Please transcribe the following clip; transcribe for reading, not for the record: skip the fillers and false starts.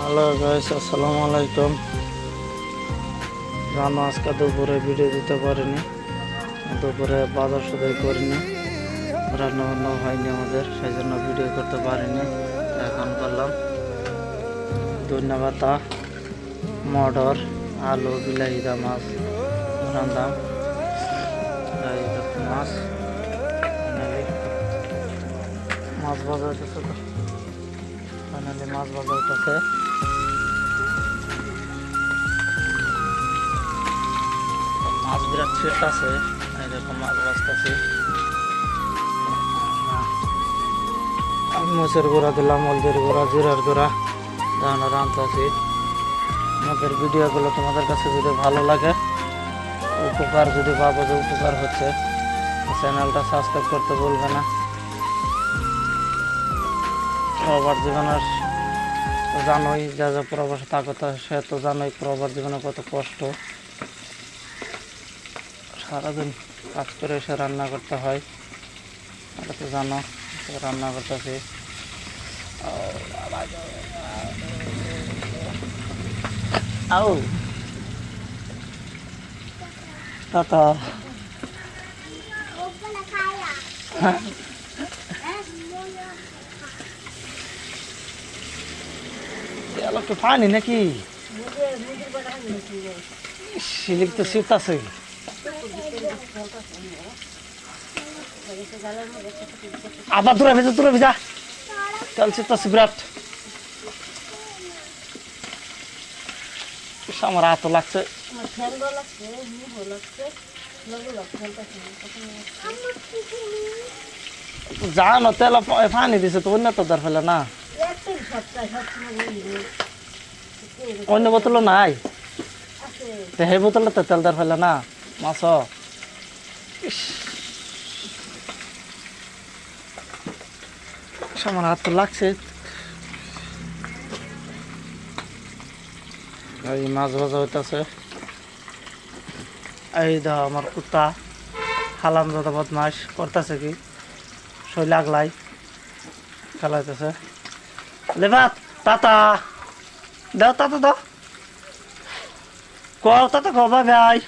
Hello guys, আসসালামু আলাইকুম। জানো আজকে দুপুরে ভিডিও দিতে পারিনি, দুপুরে বাজার সদাই করিনি, রান্না বান্না হয়নি আমাদের, সেই জন্য ভিডিও করতে পারিনি। এখন করলাম ধন্যবাদ। মটর, আলু, বিলাহি দা মাছ রান্দাম। মাছ মাছ ভাজা হইতেছে, তো ফাইনালি মাছ ভাজা হইতেছে। মাছ বিরাট ছেট আছে, এরকম মাছ ভাজতেছি। আমি মরিচের গুঁড়া দিলাম, হলদের গুঁড়া, জিরার গুঁড়া দানা রাঁধতেছি। আমাদের ভিডিওগুলো তোমাদের কাছে যদি ভালো লাগে, উপকার যদি ভাবো যে উপকার হচ্ছে, চ্যানেলটা সাবস্ক্রাইব করতে ভুলবে না। প্রবাস জীবনের তো জানোই, যা যা প্রবাসে থাকো সে তো জানোই প্রবাস জীবনে কত কষ্ট। সারাদিন কাজ করে এসে রান্না করতে হয়, এটা তো জানো। রান্না করতেছি, আও টাটা। একটু পানি নাকি সিলিক তো শীত আছে। আবার দূরে ভেজা তেল শীত আছে বিরাট। আমার হাত লাগছে, জানো তেল পানি দিছে তো, অন্য তো দর ফেলে না, অন্য বোতল নাই, সেই বোতলে তো তেল দর ফেলে না মাছ। আমার হাত তো লাগছে। এই মাছ ভাজা হইতেছে। এই দাও আমার কুত্তা হালাম দাদা বদমাস করতেছে কি, শৈল আগলাই খেলাইতেছে। লেবাত তাতা দাও, তাতা দাও, কও তাতা, কবা ভাই।